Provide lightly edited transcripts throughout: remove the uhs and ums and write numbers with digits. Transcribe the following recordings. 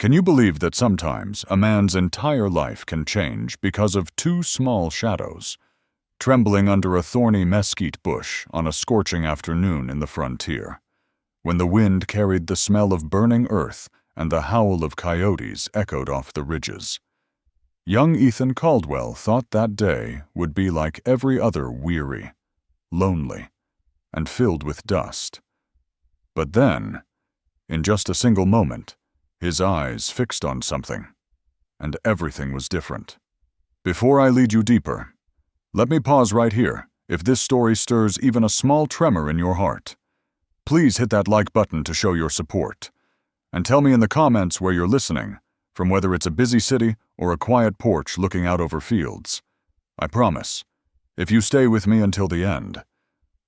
Can you believe that sometimes a man's entire life can change because of two small shadows, trembling under a thorny mesquite bush on a scorching afternoon in the frontier, when the wind carried the smell of burning earth and the howl of coyotes echoed off the ridges? Young Ethan Caldwell thought that day would be like every other, weary, lonely, and filled with dust. But then, in just a single moment, his eyes fixed on something, and everything was different. Before I lead you deeper, let me pause right here. If this story stirs even a small tremor in your heart, please hit that like button to show your support. And tell me in the comments where you're listening, from whether it's a busy city or a quiet porch looking out over fields. I promise, if you stay with me until the end,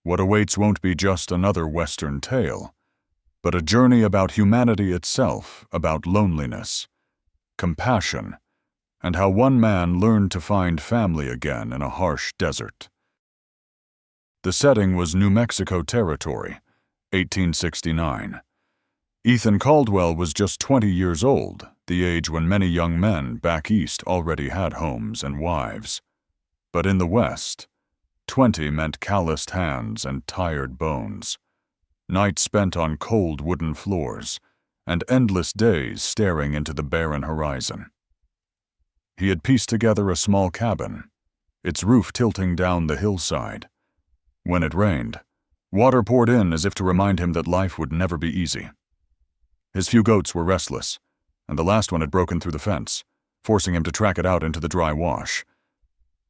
what awaits won't be just another Western tale, but a journey about humanity itself, about loneliness, compassion, and how one man learned to find family again in a harsh desert. The setting was New Mexico Territory, 1869. Ethan Caldwell was just 20 years old, the age when many young men back east already had homes and wives. But in the West, 20 meant calloused hands and tired bones, nights spent on cold wooden floors, and endless days staring into the barren horizon. He had pieced together a small cabin, its roof tilting down the hillside. When it rained, water poured in as if to remind him that life would never be easy. His few goats were restless, and the last one had broken through the fence, forcing him to track it out into the dry wash.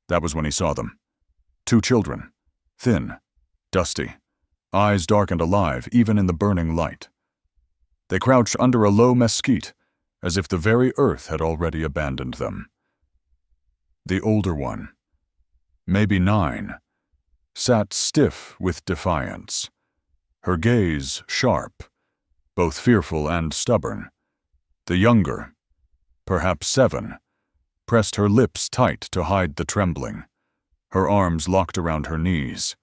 That was when he saw them. 2 children, thin, dusty, eyes dark and alive even in the burning light. They crouched under a low mesquite, as if the very earth had already abandoned them. The older one, maybe 9, sat stiff with defiance, her gaze sharp, both fearful and stubborn. The younger, perhaps 7, pressed her lips tight to hide the trembling, her arms locked around her knees.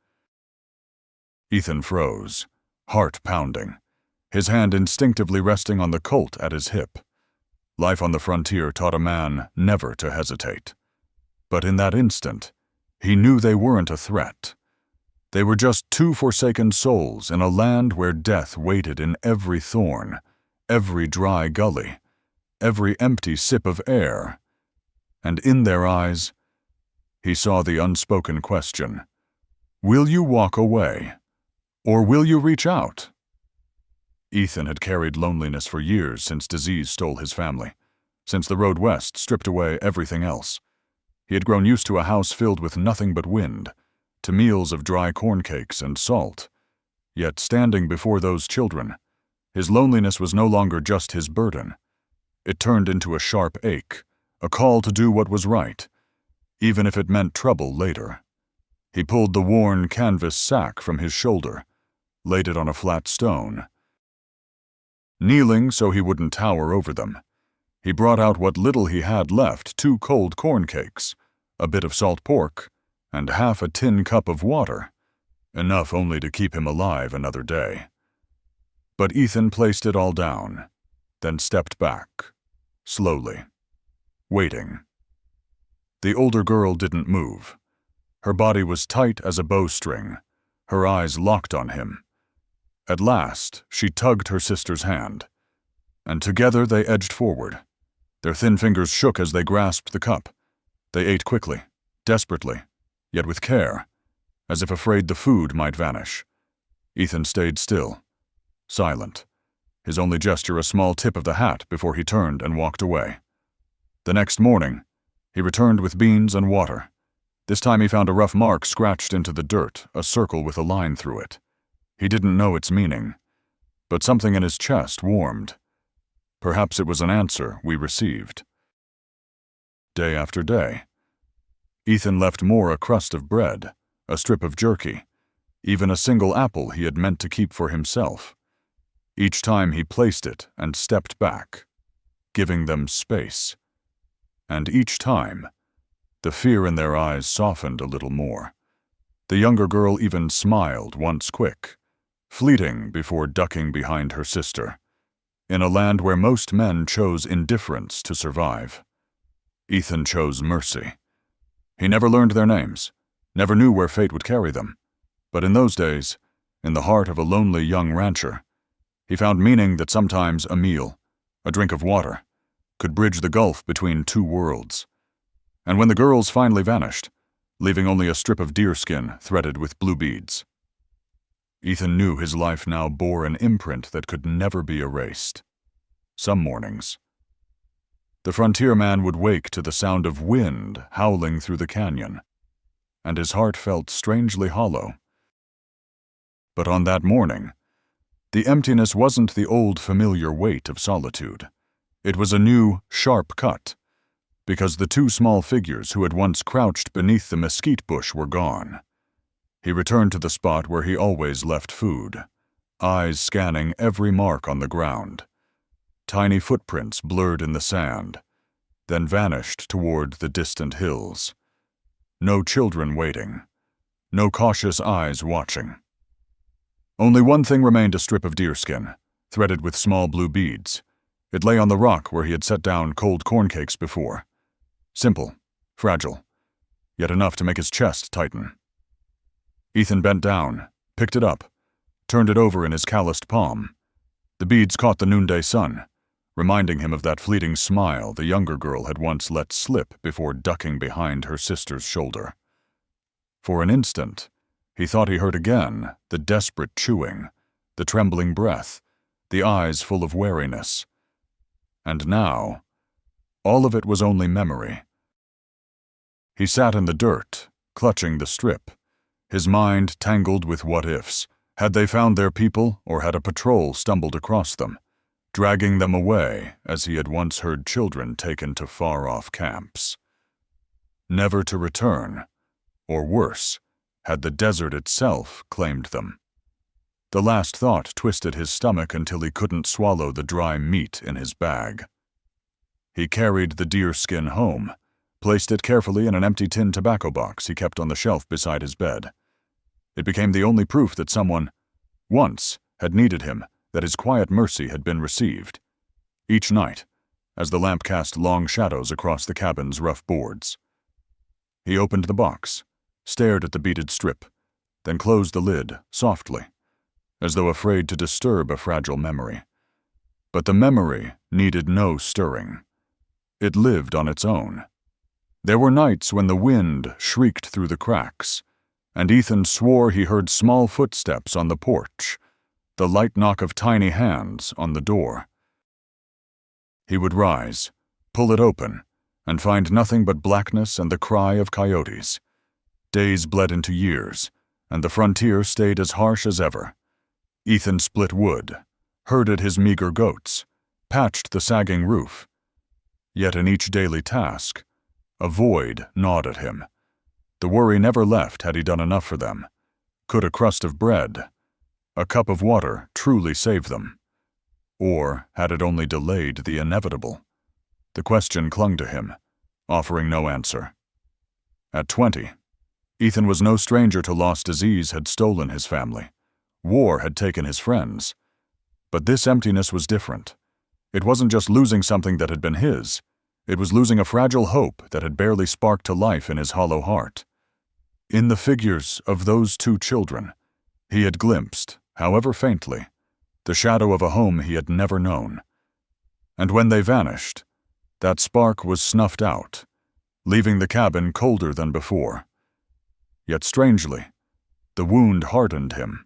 Ethan froze, heart pounding, his hand instinctively resting on the Colt at his hip. Life on the frontier taught a man never to hesitate. But in that instant, he knew they weren't a threat. They were just 2 forsaken souls in a land where death waited in every thorn, every dry gully, every empty sip of air. And in their eyes, he saw the unspoken question: will you walk away, or will you reach out? Ethan had carried loneliness for years since disease stole his family, since the road west stripped away everything else. He had grown used to a house filled with nothing but wind, to meals of dry corn cakes and salt. Yet standing before those children, his loneliness was no longer just his burden. It turned into a sharp ache, a call to do what was right, even if it meant trouble later. He pulled the worn canvas sack from his shoulder, laid it on a flat stone. Kneeling so he wouldn't tower over them, he brought out what little he had left: 2 cold corn cakes, a bit of salt pork, and half a tin cup of water, enough only to keep him alive another day. But Ethan placed it all down, then stepped back, slowly, waiting. The older girl didn't move. Her body was tight as a bowstring, her eyes locked on him. At last, she tugged her sister's hand, and together they edged forward. Their thin fingers shook as they grasped the cup. They ate quickly, desperately, yet with care, as if afraid the food might vanish. Ethan stayed still, silent, his only gesture a small tip of the hat before he turned and walked away. The next morning, he returned with beans and water. This time he found a rough mark scratched into the dirt, a circle with a line through it. He didn't know its meaning, but something in his chest warmed. Perhaps it was an answer we received. Day after day, Ethan left more: a crust of bread, a strip of jerky, even a single apple he had meant to keep for himself. Each time he placed it and stepped back, giving them space. And each time, the fear in their eyes softened a little more. The younger girl even smiled once, quick, fleeting before ducking behind her sister. in a land where most men chose indifference to survive. Ethan chose mercy. He never learned their names, never knew where fate would carry them. But in those days, in the heart of a lonely young rancher, he found meaning that sometimes a meal, a drink of water, could bridge the gulf between two worlds. And when the girls finally vanished, leaving only a strip of deerskin threaded with blue beads, Ethan knew his life now bore an imprint that could never be erased. Some mornings, the frontier man would wake to the sound of wind howling through the canyon, and his heart felt strangely hollow. But on that morning, the emptiness wasn't the old familiar weight of solitude. It was a new, sharp cut, because the two small figures who had once crouched beneath the mesquite bush were gone. He returned to the spot where he always left food, eyes scanning every mark on the ground. Tiny footprints blurred in the sand, then vanished toward the distant hills. No children waiting, no cautious eyes watching. Only one thing remained: a strip of deerskin, threaded with small blue beads. It lay on the rock where he had set down cold corn cakes before. Simple, fragile, yet enough to make his chest tighten. Ethan bent down, picked it up, turned it over in his calloused palm. The beads caught the noonday sun, reminding him of that fleeting smile the younger girl had once let slip before ducking behind her sister's shoulder. For an instant, he thought he heard again the desperate chewing, the trembling breath, the eyes full of wariness. And now, all of it was only memory. He sat in the dirt, clutching the strip, his mind tangled with what-ifs. Had they found their people, or had a patrol stumbled across them, dragging them away as he had once heard children taken to far-off camps? Never to return, or worse, had the desert itself claimed them. The last thought twisted his stomach until he couldn't swallow the dry meat in his bag. He carried the deerskin home, placed it carefully in an empty tin tobacco box he kept on the shelf beside his bed. It became the only proof that someone, once, had needed him, that his quiet mercy had been received. Each night, as the lamp cast long shadows across the cabin's rough boards, he opened the box, stared at the beaded strip, then closed the lid softly, as though afraid to disturb a fragile memory. But the memory needed no stirring. It lived on its own. There were nights when the wind shrieked through the cracks, and Ethan swore he heard small footsteps on the porch, the light knock of tiny hands on the door. He would rise, pull it open, and find nothing but blackness and the cry of coyotes. Days bled into years, and the frontier stayed as harsh as ever. Ethan split wood, herded his meager goats, patched the sagging roof. Yet in each daily task, a void gnawed at him. The worry never left had he done enough for them. Could a crust of bread, a cup of water truly save them? Or had it only delayed the inevitable? The question clung to him, offering no answer. At 20, Ethan was no stranger to lost disease had stolen his family. War had taken his friends. But this emptiness was different. It wasn't just losing something that had been his. It was losing a fragile hope that had barely sparked to life in his hollow heart. In the figures of those two children, he had glimpsed, however faintly, the shadow of a home he had never known. And when they vanished, that spark was snuffed out, leaving the cabin colder than before. Yet strangely, the wound hardened him.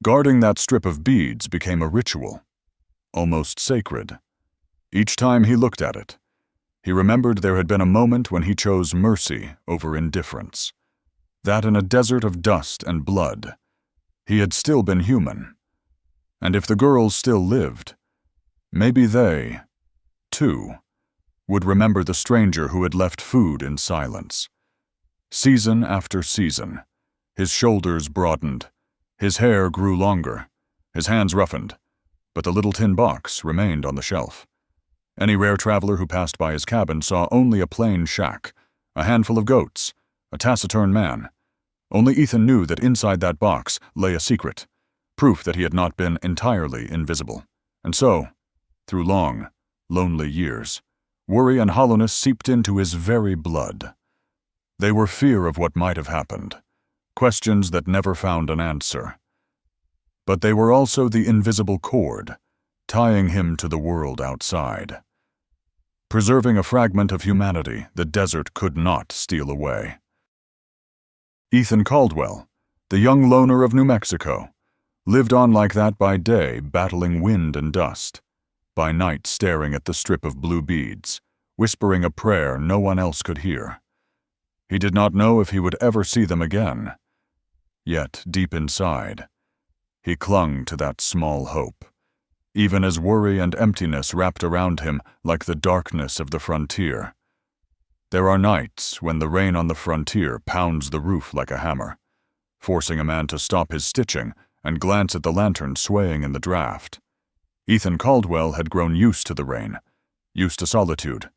Guarding that strip of beads became a ritual, almost sacred. Each time he looked at it, he remembered there had been a moment when he chose mercy over indifference. That in a desert of dust and blood, he had still been human. And if the girls still lived, maybe they, too, would remember the stranger who had left food in silence. Season after season, his shoulders broadened, his hair grew longer, his hands roughened, but the little tin box remained on the shelf. Any rare traveler who passed by his cabin saw only a plain shack, a handful of goats, a taciturn man. Only Ethan knew that inside that box lay a secret, proof that he had not been entirely invisible, And so, through long, lonely years, worry and hollowness seeped into his very blood. They were fear of what might have happened, questions that never found an answer. But they were also the invisible cord, tying him to the world outside, preserving a fragment of humanity the desert could not steal away. Ethan Caldwell, the young loner of New Mexico, lived on like that by day, battling wind and dust, by night staring at the strip of blue beads, whispering a prayer no one else could hear. He did not know if he would ever see them again. Yet, deep inside, he clung to that small hope, even as worry and emptiness wrapped around him like the darkness of the frontier. There are nights when the rain on the frontier pounds the roof like a hammer, forcing a man to stop his stitching and glance at the lantern swaying in the draft. Ethan Caldwell had grown used to the rain, used to solitude,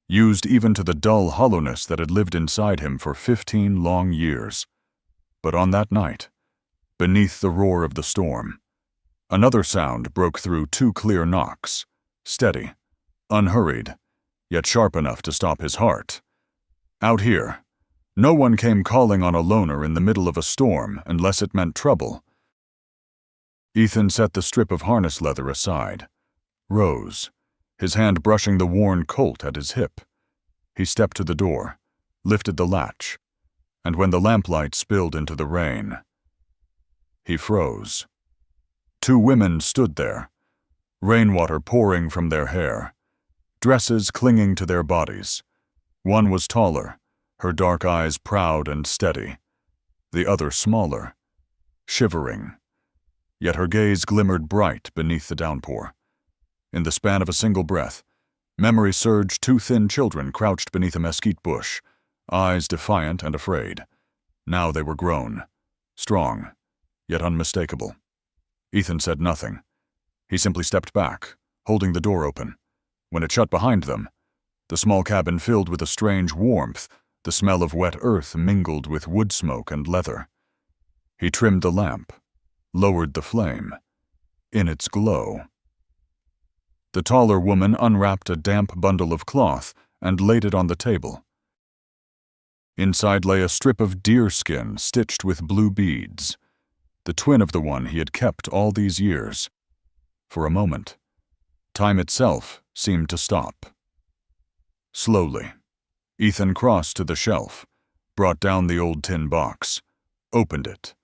used even to the dull hollowness that had lived inside him for 15 long years. But on that night, beneath the roar of the storm, another sound broke through 2 clear knocks, steady, unhurried, yet sharp enough to stop his heart. Out here, no one came calling on a loner in the middle of a storm unless it meant trouble. Ethan set the strip of harness leather aside, rose, his hand brushing the worn colt at his hip. He stepped to the door, lifted the latch, and when the lamplight spilled into the rain, he froze. 2 women stood there, rainwater pouring from their hair, dresses clinging to their bodies. One was taller, her dark eyes proud and steady, the other smaller, shivering, yet her gaze glimmered bright beneath the downpour. In the span of a single breath, memory surged 2 thin children crouched beneath a mesquite bush, eyes defiant and afraid. Now they were grown, strong, yet unmistakable. Ethan said nothing. He simply stepped back, holding the door open. When it shut behind them, the small cabin filled with a strange warmth, the smell of wet earth mingled with wood smoke and leather. He trimmed the lamp, lowered the flame. In its glow, the taller woman unwrapped a damp bundle of cloth and laid it on the table. Inside lay a strip of deerskin stitched with blue beads, the twin of the one he had kept all these years. For a moment, time itself seemed to stop. Slowly, Ethan crossed to the shelf, brought down the old tin box, opened it.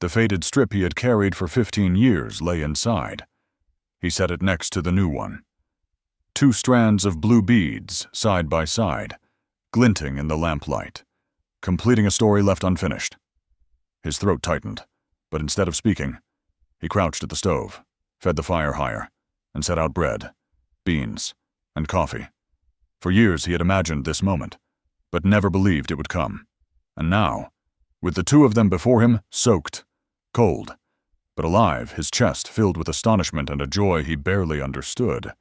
The faded strip he had carried for 15 years lay inside. He set it next to the new one. 2 strands of blue beads, side by side, glinting in the lamplight, completing a story left unfinished. His throat tightened, but instead of speaking, he crouched at the stove, fed the fire higher, and set out bread, beans, and coffee. For years he had imagined this moment, but never believed it would come. And now, with the 2 of them before him, soaked, cold, but alive, his chest filled with astonishment and a joy he barely understood.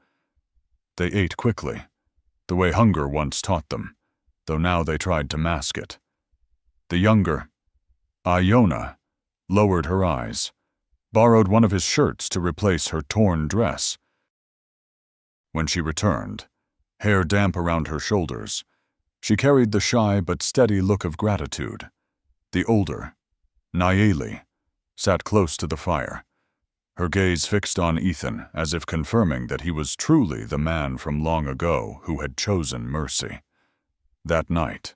They ate quickly, the way hunger once taught them, though now they tried to mask it. The younger, Iona, lowered her eyes, borrowed one of his shirts to replace her torn dress. When she returned, hair damp around her shoulders, she carried the shy but steady look of gratitude. The older, Nayeli, sat close to the fire, her gaze fixed on Ethan as if confirming that he was truly the man from long ago who had chosen mercy. That night,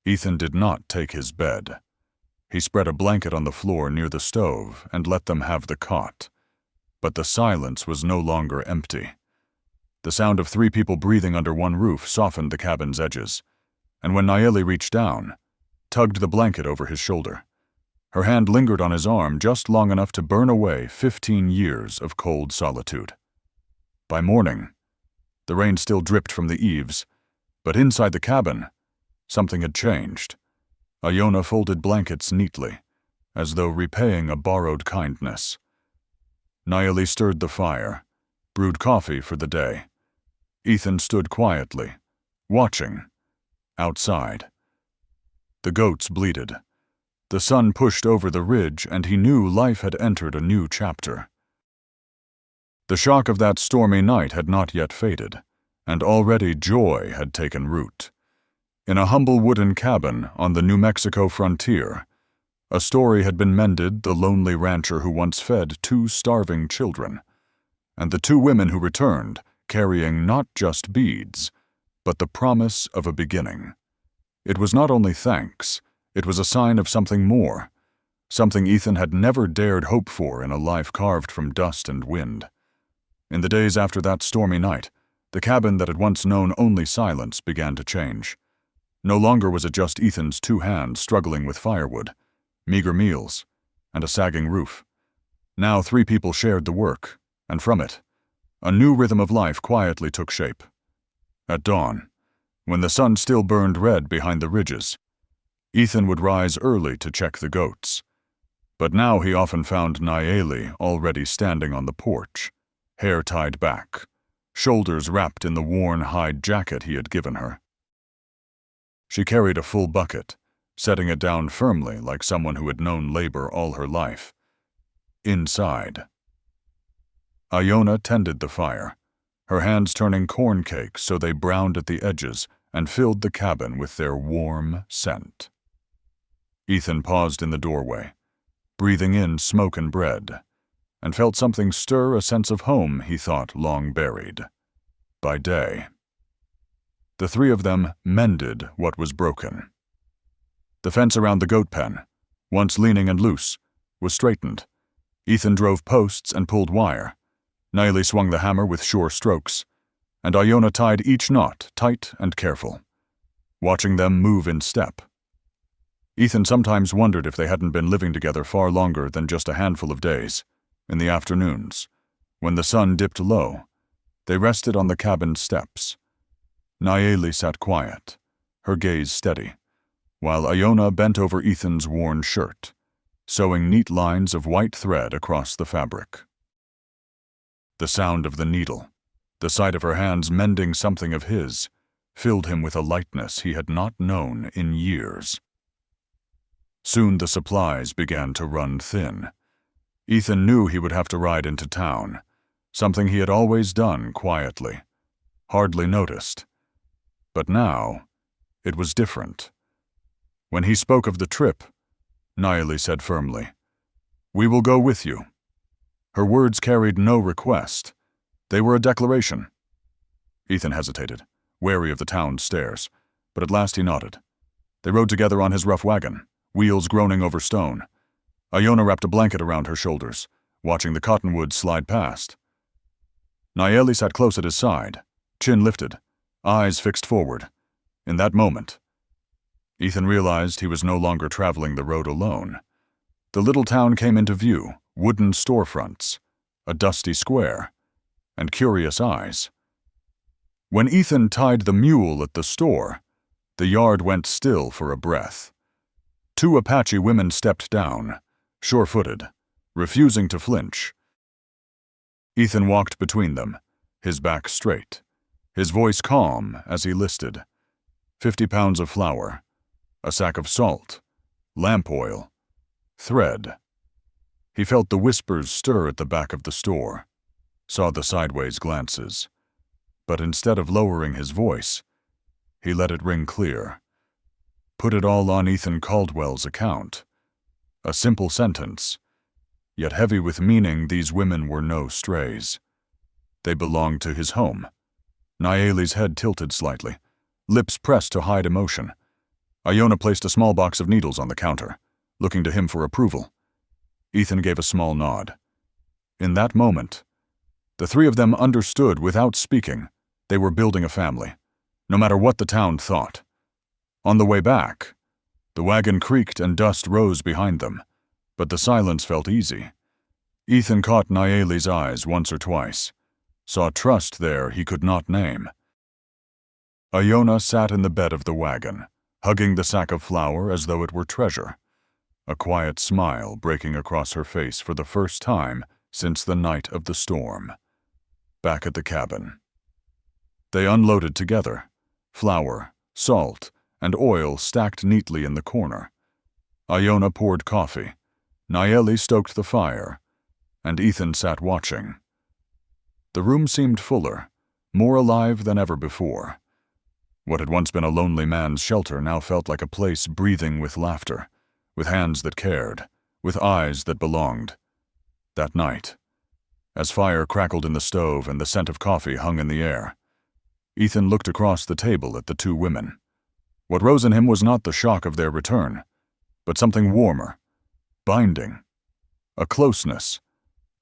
Ethan did not take his bed. He spread a blanket on the floor near the stove and let them have the cot. But the silence was no longer empty. The sound of 3 people breathing under one roof softened the cabin's edges, and when Nayeli reached down, tugged the blanket over his shoulder, her hand lingered on his arm just long enough to burn away 15 years of cold solitude. By morning, the rain still dripped from the eaves, but inside the cabin, something had changed. Iona folded blankets neatly, as though repaying a borrowed kindness. Nayeli stirred the fire, brewed coffee for the day. Ethan stood quietly, watching, outside. The goats bleated. The sun pushed over the ridge, and he knew life had entered a new chapter. The shock of that stormy night had not yet faded, and already joy had taken root. In a humble wooden cabin on the New Mexico frontier, a story had been mended the lonely rancher who once fed 2 starving children, and the 2 women who returned, carrying not just beads, but the promise of a beginning. It was not only thanks, it was a sign of something more, something Ethan had never dared hope for in a life carved from dust and wind. In the days after that stormy night, the cabin that had once known only silence began to change. No longer was it just Ethan's 2 hands struggling with firewood, meager meals, and a sagging roof. Now 3 people shared the work, and from it, a new rhythm of life quietly took shape. At dawn, when the sun still burned red behind the ridges, Ethan would rise early to check the goats. But now he often found Nayeli already standing on the porch, hair tied back, shoulders wrapped in the worn hide jacket he had given her. She carried a full bucket, setting it down firmly like someone who had known labor all her life. Inside, Iona tended the fire, her hands turning corn cakes so they browned at the edges and filled the cabin with their warm scent. Ethan paused in the doorway, breathing in smoke and bread, and felt something stir a sense of home he thought long buried. By day, the 3 of them mended what was broken. The fence around the goat pen, once leaning and loose, was straightened. Ethan drove posts and pulled wire. Nayeli swung the hammer with sure strokes, and Iona tied each knot tight and careful, watching them move in step. Ethan sometimes wondered if they hadn't been living together far longer than just a handful of days. In the afternoons, when the sun dipped low, they rested on the cabin steps. Nayeli sat quiet, her gaze steady, while Iona bent over Ethan's worn shirt, sewing neat lines of white thread across the fabric. The sound of the needle, the sight of her hands mending something of his, filled him with a lightness he had not known in years. Soon the supplies began to run thin. Ethan knew he would have to ride into town, something he had always done quietly, hardly noticed. But now, it was different. When he spoke of the trip, Nayeli said firmly, "We will go with you." Her words carried no request. They were a declaration. Ethan hesitated, wary of the town's stairs, but at last he nodded. They rode together on his rough wagon, wheels groaning over stone. Iona wrapped a blanket around her shoulders, watching the cottonwoods slide past. Nayeli sat close at his side, chin lifted, eyes fixed forward. In that moment, Ethan realized he was no longer traveling the road alone. The little town came into view, wooden storefronts, a dusty square, and curious eyes. When Ethan tied the mule at the store, the yard went still for a breath. 2 Apache women stepped down, sure-footed, refusing to flinch. Ethan walked between them, his back straight, his voice calm as he listed. 50 pounds of flour, a sack of salt, lamp oil, thread. He felt the whispers stir at the back of the store, saw the sideways glances. But instead of lowering his voice, he let it ring clear. Put it all on Ethan Caldwell's account. A simple sentence, yet heavy with meaning. These women were no strays. They belonged to his home. Nayeli's head tilted slightly, lips pressed to hide emotion. Iona placed a small box of needles on the counter, looking to him for approval. Ethan gave a small nod. In that moment, the 3 of them understood without speaking they were building a family, no matter what the town thought. On the way back, the wagon creaked and dust rose behind them, but the silence felt easy. Ethan caught Nayeli's eyes once or twice, saw trust there he could not name. Iona sat in the bed of the wagon, hugging the sack of flour as though it were treasure, a quiet smile breaking across her face for the first time since the night of the storm. Back at the cabin, they unloaded together, flour, salt, and oil stacked neatly in the corner. Iona poured coffee, Nayeli stoked the fire, and Ethan sat watching. The room seemed fuller, more alive than ever before. What had once been a lonely man's shelter now felt like a place breathing with laughter, with hands that cared, with eyes that belonged. That night, as fire crackled in the stove and the scent of coffee hung in the air, Ethan looked across the table at the two women. What rose in him was not the shock of their return, but something warmer, binding, a closeness,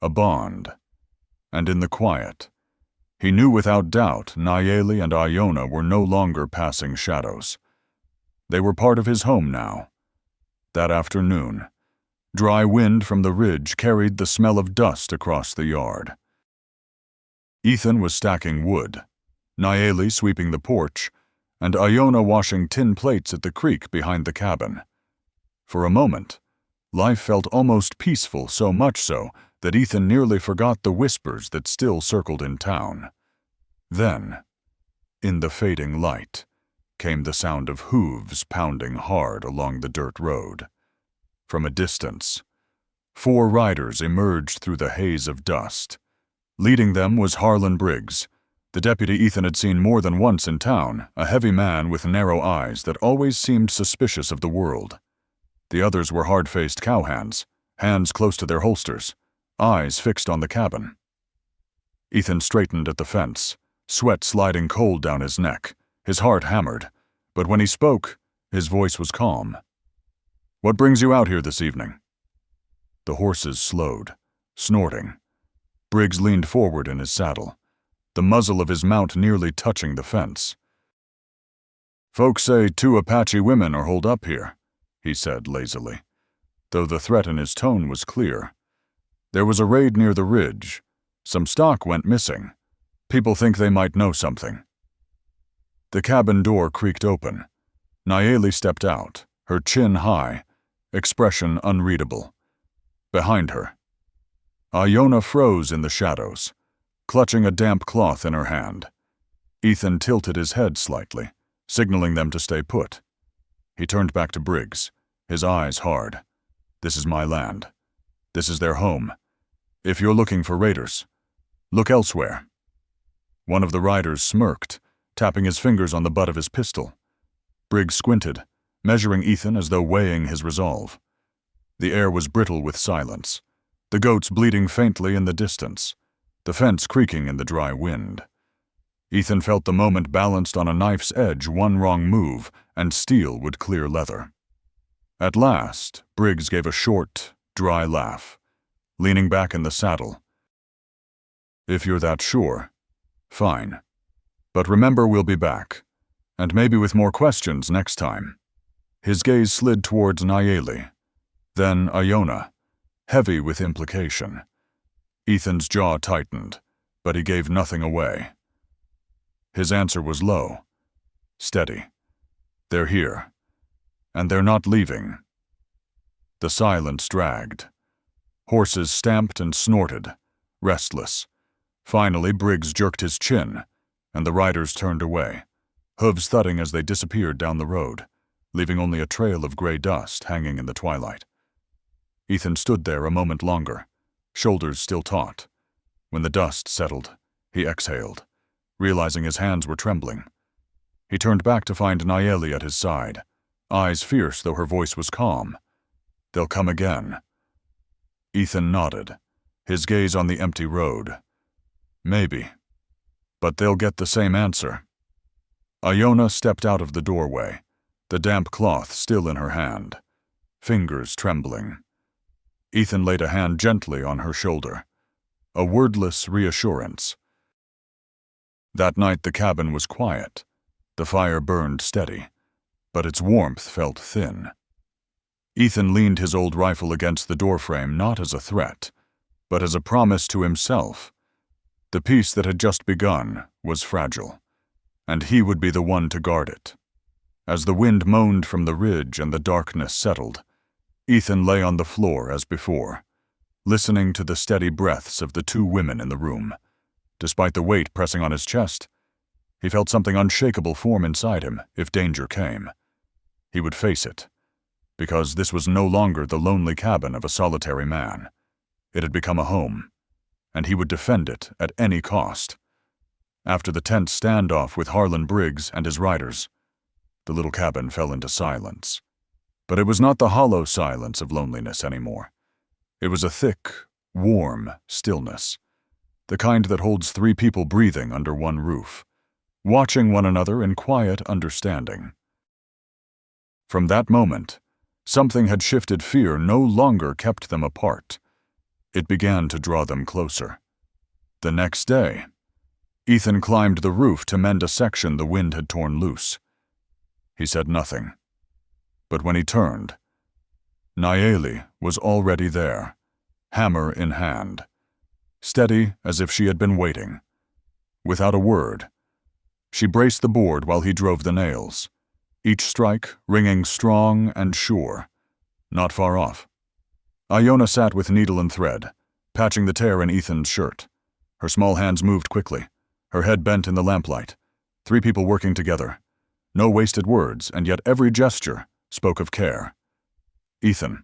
a bond. And in the quiet, he knew without doubt Nayeli and Iona were no longer passing shadows. They were part of his home now. That afternoon, dry wind from the ridge carried the smell of dust across the yard. Ethan was stacking wood, Nayeli sweeping the porch, and Iona washing tin plates at the creek behind the cabin. For a moment, life felt almost peaceful, so much so that Ethan nearly forgot the whispers that still circled in town. Then, in the fading light, came the sound of hooves pounding hard along the dirt road. From a distance, 4 riders emerged through the haze of dust. Leading them was Harlan Briggs, the deputy Ethan had seen more than once in town, a heavy man with narrow eyes that always seemed suspicious of the world. The others were hard-faced cowhands, hands close to their holsters, eyes fixed on the cabin. Ethan straightened at the fence, sweat sliding cold down his neck, his heart hammered, but when he spoke, his voice was calm. "What brings you out here this evening?" The horses slowed, snorting. Briggs leaned forward in his saddle, the muzzle of his mount nearly touching the fence. "Folks say 2 Apache women are holed up here," he said lazily, though the threat in his tone was clear. "There was a raid near the ridge. Some stock went missing. People think they might know something." The cabin door creaked open. Nayeli stepped out, her chin high, expression unreadable. Behind her, Iona froze in the shadows, clutching a damp cloth in her hand. Ethan tilted his head slightly, signaling them to stay put. He turned back to Briggs, his eyes hard. "This is my land. This is their home. If you're looking for raiders, look elsewhere." One of the riders smirked, tapping his fingers on the butt of his pistol. Briggs squinted, measuring Ethan as though weighing his resolve. The air was brittle with silence, the goats bleating faintly in the distance, the fence creaking in the dry wind. Ethan felt the moment balanced on a knife's edge. One wrong move, and steel would clear leather. At last, Briggs gave a short, dry laugh, leaning back in the saddle. "If you're that sure, fine. But remember, we'll be back, and maybe with more questions next time." His gaze slid towards Nayeli, then Iona, heavy with implication. Ethan's jaw tightened, but he gave nothing away. His answer was low, steady. "They're here, and they're not leaving." The silence dragged. Horses stamped and snorted, restless. Finally, Briggs jerked his chin, and the riders turned away, hooves thudding as they disappeared down the road, leaving only a trail of gray dust hanging in the twilight. Ethan stood there a moment longer, shoulders still taut. When the dust settled, he exhaled, realizing his hands were trembling. He turned back to find Nayeli at his side, eyes fierce though her voice was calm. "They'll come again." Ethan nodded, his gaze on the empty road. "Maybe. But they'll get the same answer." Iona stepped out of the doorway, the damp cloth still in her hand, fingers trembling. Ethan laid a hand gently on her shoulder, a wordless reassurance. That night the cabin was quiet. The fire burned steady, but its warmth felt thin. Ethan leaned his old rifle against the doorframe not as a threat, but as a promise to himself. The peace that had just begun was fragile, and he would be the one to guard it. As the wind moaned from the ridge and the darkness settled, Ethan lay on the floor as before, listening to the steady breaths of the 2 women in the room. Despite the weight pressing on his chest, he felt something unshakable form inside him if danger came. He would face it, because this was no longer the lonely cabin of a solitary man. It had become a home, and he would defend it at any cost. After the tense standoff with Harlan Briggs and his riders, the little cabin fell into silence. But it was not the hollow silence of loneliness anymore. It was a thick, warm stillness, the kind that holds three people breathing under one roof, watching one another in quiet understanding. From that moment, something had shifted. Fear no longer kept them apart. It began to draw them closer. The next day, Ethan climbed the roof to mend a section the wind had torn loose. He said nothing. But when he turned, Nayeli was already there, hammer in hand, steady as if she had been waiting. Without a word, she braced the board while he drove the nails, each strike ringing strong and sure, not far off. Iona sat with needle and thread, patching the tear in Ethan's shirt. Her small hands moved quickly, her head bent in the lamplight. Three people working together. No wasted words, and yet every gesture spoke of care. Ethan,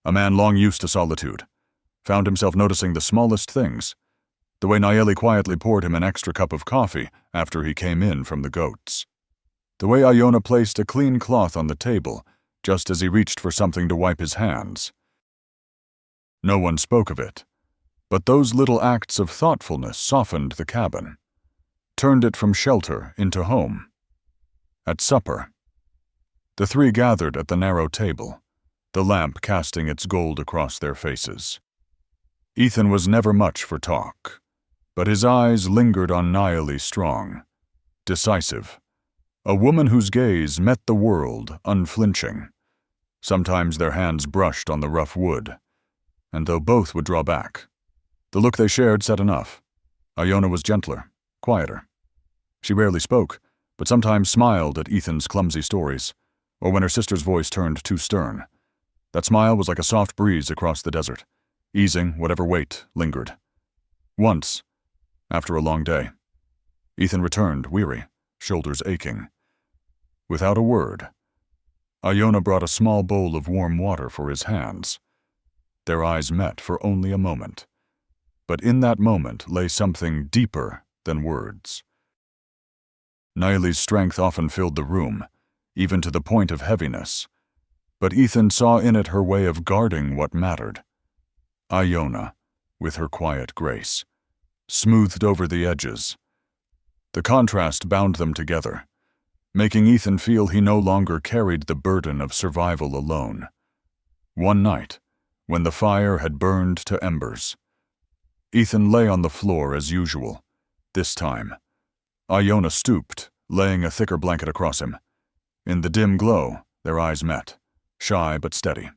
a man long used to solitude, found himself noticing the smallest things. The way Nayeli quietly poured him an extra cup of coffee after he came in from the goats. The way Iona placed a clean cloth on the table just as he reached for something to wipe his hands. No one spoke of it, but those little acts of thoughtfulness softened the cabin, turned it from shelter into home. At supper, the three gathered at the narrow table, the lamp casting its gold across their faces. Ethan was never much for talk, but his eyes lingered on Nayeli Strong, decisive, a woman whose gaze met the world unflinching. Sometimes their hands brushed on the rough wood, and though both would draw back, the look they shared said enough. Iona was gentler, quieter. She rarely spoke, but sometimes smiled at Ethan's clumsy stories, or when her sister's voice turned too stern. That smile was like a soft breeze across the desert, easing whatever weight lingered. Once, after a long day, Ethan returned, weary, shoulders aching. Without a word, Iona brought a small bowl of warm water for his hands. Their eyes met for only a moment, but in that moment lay something deeper than words. Nayeli's strength often filled the room, even to the point of heaviness, but Ethan saw in it her way of guarding what mattered. Iona, with her quiet grace, smoothed over the edges. The contrast bound them together, making Ethan feel he no longer carried the burden of survival alone. One night, when the fire had burned to embers, Ethan lay on the floor as usual. This time, Iona stooped, laying a thicker blanket across him. In the dim glow, their eyes met, shy but steady.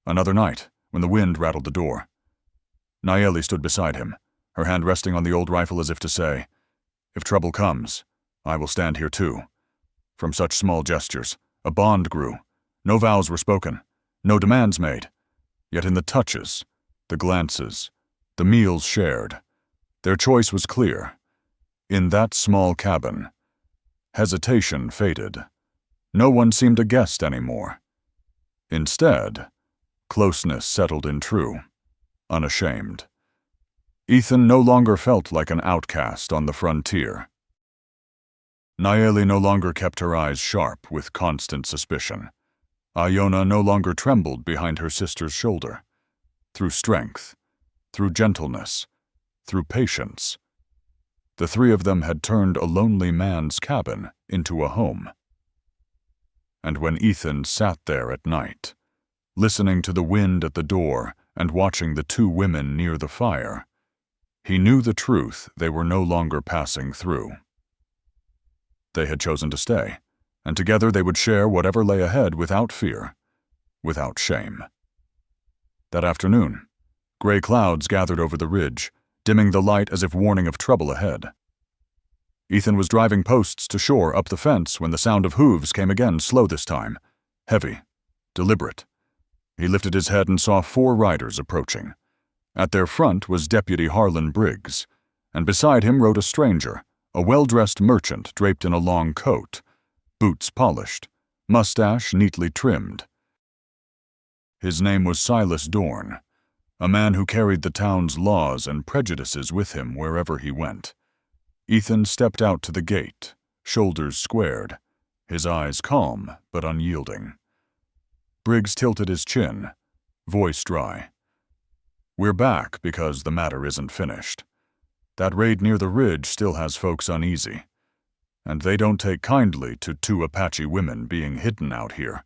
Another night, when the wind rattled the door, Nayeli stood beside him, her hand resting on the old rifle as if to say, "If trouble comes, I will stand here too." From such small gestures, a bond grew. No vows were spoken, no demands made. Yet in the touches, the glances, the meals shared, their choice was clear. In that small cabin, hesitation faded. No one seemed a guest anymore. Instead, closeness settled in true, unashamed. Ethan no longer felt like an outcast on the frontier. Nayeli no longer kept her eyes sharp with constant suspicion. Iona no longer trembled behind her sister's shoulder. Through strength, through gentleness, through patience, the three of them had turned a lonely man's cabin into a home. And when Ethan sat there at night, listening to the wind at the door and watching the two women near the fire, he knew the truth they were no longer passing through. They had chosen to stay, and together they would share whatever lay ahead without fear, without shame. That afternoon, gray clouds gathered over the ridge, dimming the light as if warning of trouble ahead. Ethan was driving posts to shore up the fence when the sound of hooves came again, slow this time, heavy, deliberate. He lifted his head and saw 4 riders approaching. At their front was Deputy Harlan Briggs, and beside him rode a stranger, a well-dressed merchant draped in a long coat, boots polished, mustache neatly trimmed. His name was Silas Dorn, a man who carried the town's laws and prejudices with him wherever he went. Ethan stepped out to the gate, shoulders squared, his eyes calm but unyielding. Briggs tilted his chin, voice dry. "We're back because the matter isn't finished. That raid near the ridge still has folks uneasy, and they don't take kindly to 2 Apache women being hidden out here."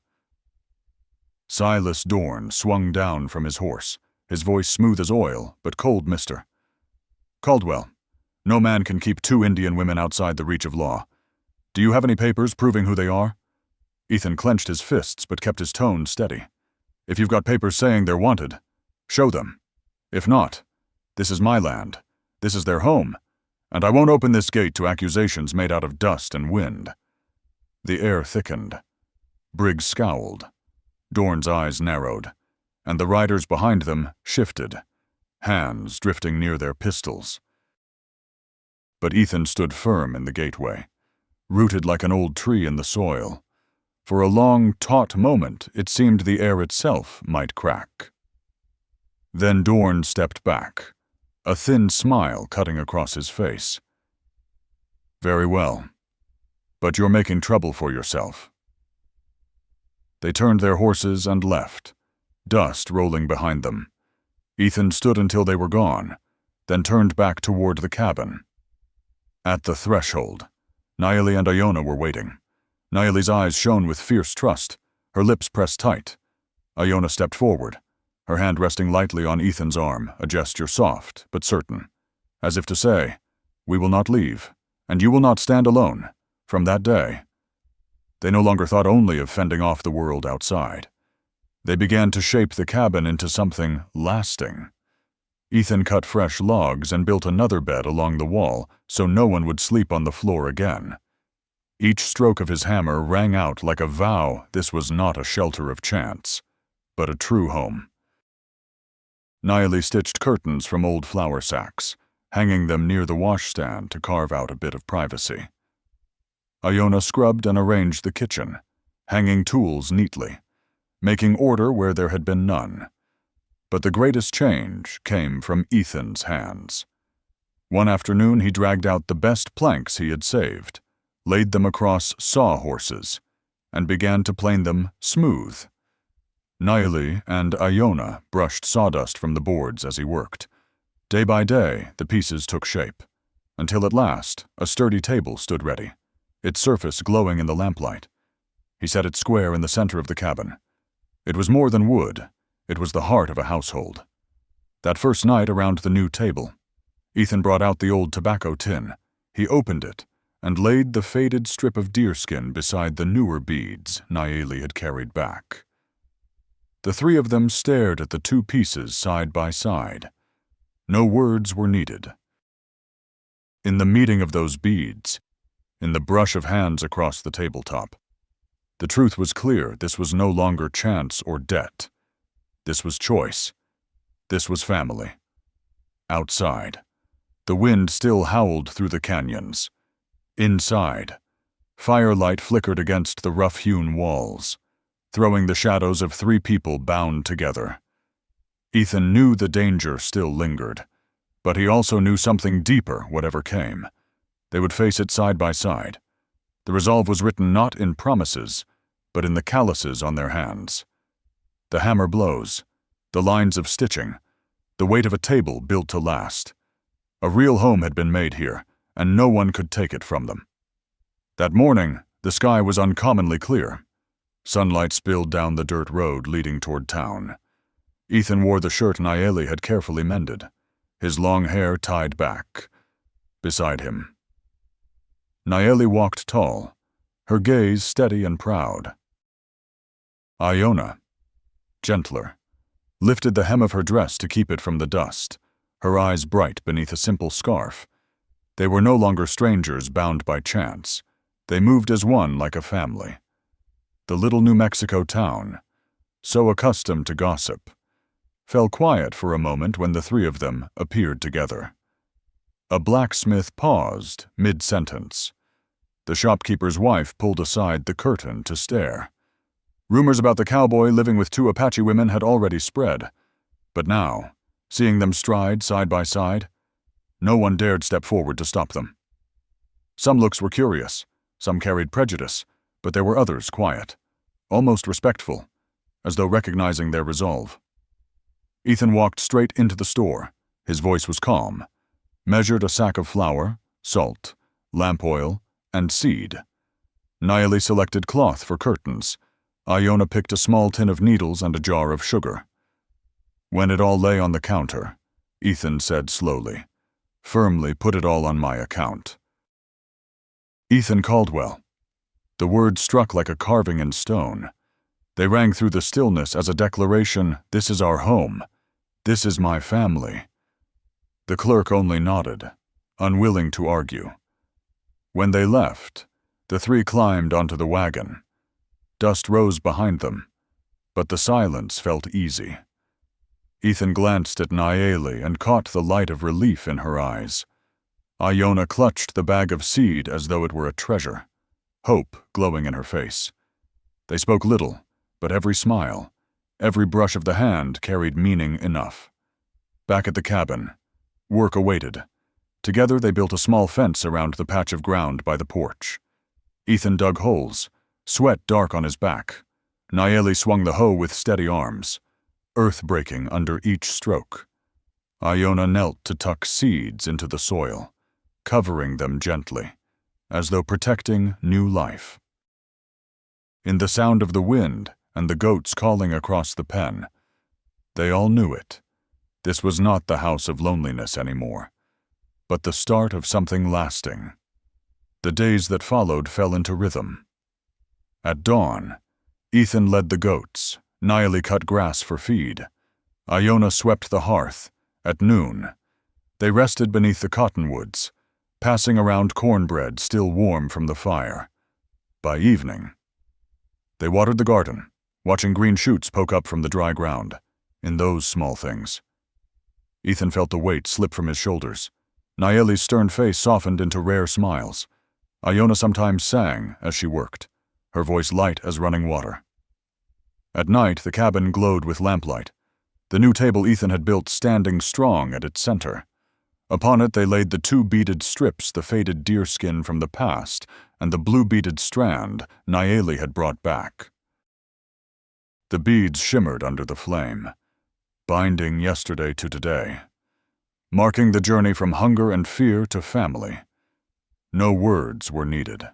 Silas Dorn swung down from his horse, his voice smooth as oil, but cold. "Mr. Caldwell, no man can keep 2 Indian women outside the reach of law. Do you have any papers proving who they are?" Ethan clenched his fists but kept his tone steady. "If you've got papers saying they're wanted, show them. If not, this is my land, this is their home, and I won't open this gate to accusations made out of dust and wind." The air thickened. Briggs scowled. Dorn's eyes narrowed, and the riders behind them shifted, hands drifting near their pistols. But Ethan stood firm in the gateway, rooted like an old tree in the soil. For a long, taut moment, it seemed the air itself might crack. Then Dorn stepped back, a thin smile cutting across his face. "Very well, but you're making trouble for yourself." They turned their horses and left, dust rolling behind them. Ethan stood until they were gone, then turned back toward the cabin. At the threshold, Nayeli and Iona were waiting. Nayeli's eyes shone with fierce trust, her lips pressed tight. Iona stepped forward, her hand resting lightly on Ethan's arm, a gesture soft but certain, as if to say, "We will not leave, and you will not stand alone." From that day, they no longer thought only of fending off the world outside. They began to shape the cabin into something lasting. Ethan cut fresh logs and built another bed along the wall so no one would sleep on the floor again. Each stroke of his hammer rang out like a vow this was not a shelter of chance, but a true home. Nayeli stitched curtains from old flour sacks, hanging them near the washstand to carve out a bit of privacy. Iona scrubbed and arranged the kitchen, hanging tools neatly, making order where there had been none. But the greatest change came from Ethan's hands. One afternoon he dragged out the best planks he had saved, laid them across saw-horses, and began to plane them smooth. Nayeli and Iona brushed sawdust from the boards as he worked. Day by day, the pieces took shape, until at last a sturdy table stood ready, its surface glowing in the lamplight. He set it square in the center of the cabin. It was more than wood, it was the heart of a household. That first night around the new table, Ethan brought out the old tobacco tin. He opened it and laid the faded strip of deerskin beside the newer beads Nayeli had carried back. The 3 of them stared at the 2 pieces side by side. No words were needed. In the meeting of those beads, in the brush of hands across the tabletop, the truth was clear. This was no longer chance or debt. This was choice. This was family. Outside, the wind still howled through the canyons. Inside, firelight flickered against the rough-hewn walls, throwing the shadows of 3 people bound together. Ethan knew the danger still lingered, but he also knew something deeper, whatever came. They would face it side by side. The resolve was written not in promises, but in the calluses on their hands. The hammer blows, the lines of stitching, the weight of a table built to last. A real home had been made here, and no one could take it from them. That morning, the sky was uncommonly clear. Sunlight spilled down the dirt road leading toward town. Ethan wore the shirt Nayeli had carefully mended, his long hair tied back. Beside him, Nayeli walked tall, her gaze steady and proud. Iona, gentler, lifted the hem of her dress to keep it from the dust, her eyes bright beneath a simple scarf. They were no longer strangers bound by chance. They moved as one like a family. The little New Mexico town, so accustomed to gossip, fell quiet for a moment when the 3 of them appeared together. A blacksmith paused mid-sentence. The shopkeeper's wife pulled aside the curtain to stare. Rumors about the cowboy living with 2 Apache women had already spread, but now seeing them stride side by side. No one dared step forward to stop them. Some looks were curious, some carried prejudice, but there were others quiet, almost respectful, as though recognizing their resolve. Ethan walked straight into the store. His voice was calm, measured a sack of flour, salt, lamp oil, and seed. Nayeli selected cloth for curtains. Iona picked a small tin of needles and a jar of sugar. When it all lay on the counter, Ethan said slowly, "Firmly put it all on my account." Ethan Caldwell. The words struck like a carving in stone. They rang through the stillness as a declaration, "This is our home. This is my family." The clerk only nodded, unwilling to argue. When they left, the three climbed onto the wagon. Dust rose behind them, but the silence felt easy. Ethan glanced at Nayeli and caught the light of relief in her eyes. Iona clutched the bag of seed as though it were a treasure, hope glowing in her face. They spoke little, but every smile, every brush of the hand carried meaning enough. Back at the cabin, work awaited. Together they built a small fence around the patch of ground by the porch. Ethan dug holes, sweat dark on his back. Nayeli swung the hoe with steady arms, earth breaking under each stroke. Iona knelt to tuck seeds into the soil, covering them gently, as though protecting new life. In the sound of the wind and the goats calling across the pen, they all knew it. This was not the house of loneliness anymore, but the start of something lasting. The days that followed fell into rhythm. At dawn, Ethan led the goats. Nayeli cut grass for feed. Iona swept the hearth. At noon, they rested beneath the cottonwoods, passing around cornbread still warm from the fire. By evening, they watered the garden, watching green shoots poke up from the dry ground. In those small things, Ethan felt the weight slip from his shoulders. Nayeli's stern face softened into rare smiles. Iona sometimes sang as she worked, her voice light as running water. At night, the cabin glowed with lamplight, the new table Ethan had built standing strong at its center. Upon it they laid the two beaded strips, the faded deerskin from the past, and the blue beaded strand Nayeli had brought back. The beads shimmered under the flame, binding yesterday to today, marking the journey from hunger and fear to family. No words were needed.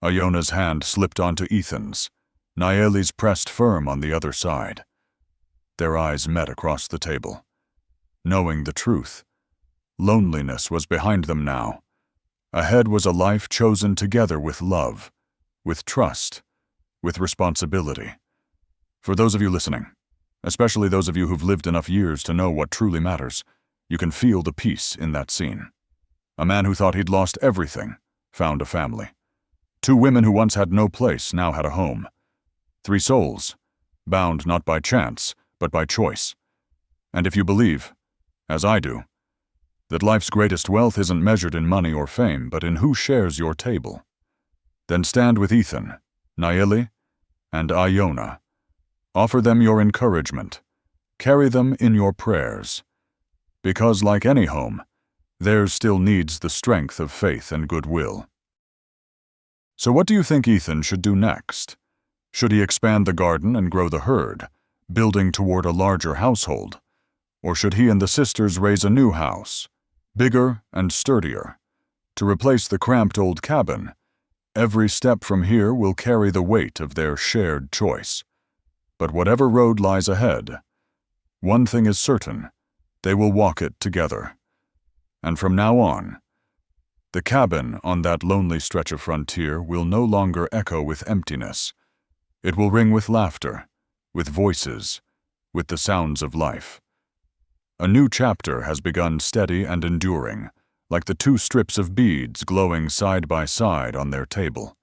Iona's hand slipped onto Ethan's. Nayeli's pressed firm on the other side. Their eyes met across the table. Knowing the truth, loneliness was behind them now. Ahead was a life chosen together with love, with trust, with responsibility. For those of you listening, especially those of you who've lived enough years to know what truly matters, you can feel the peace in that scene. A man who thought he'd lost everything found a family. Two women who once had no place now had a home. Three souls, bound not by chance, but by choice. And if you believe, as I do, that life's greatest wealth isn't measured in money or fame, but in who shares your table, then stand with Ethan, Nayeli, and Iona. Offer them your encouragement. Carry them in your prayers. Because, like any home, theirs still needs the strength of faith and goodwill. So what do you think Ethan should do next? Should he expand the garden and grow the herd, building toward a larger household? Or should he and the sisters raise a new house, bigger and sturdier, to replace the cramped old cabin? Every step from here will carry the weight of their shared choice. But whatever road lies ahead, one thing is certain: they will walk it together. And from now on, the cabin on that lonely stretch of frontier will no longer echo with emptiness. It will ring with laughter, with voices, with the sounds of life. A new chapter has begun, steady and enduring, like the two strips of beads glowing side by side on their table.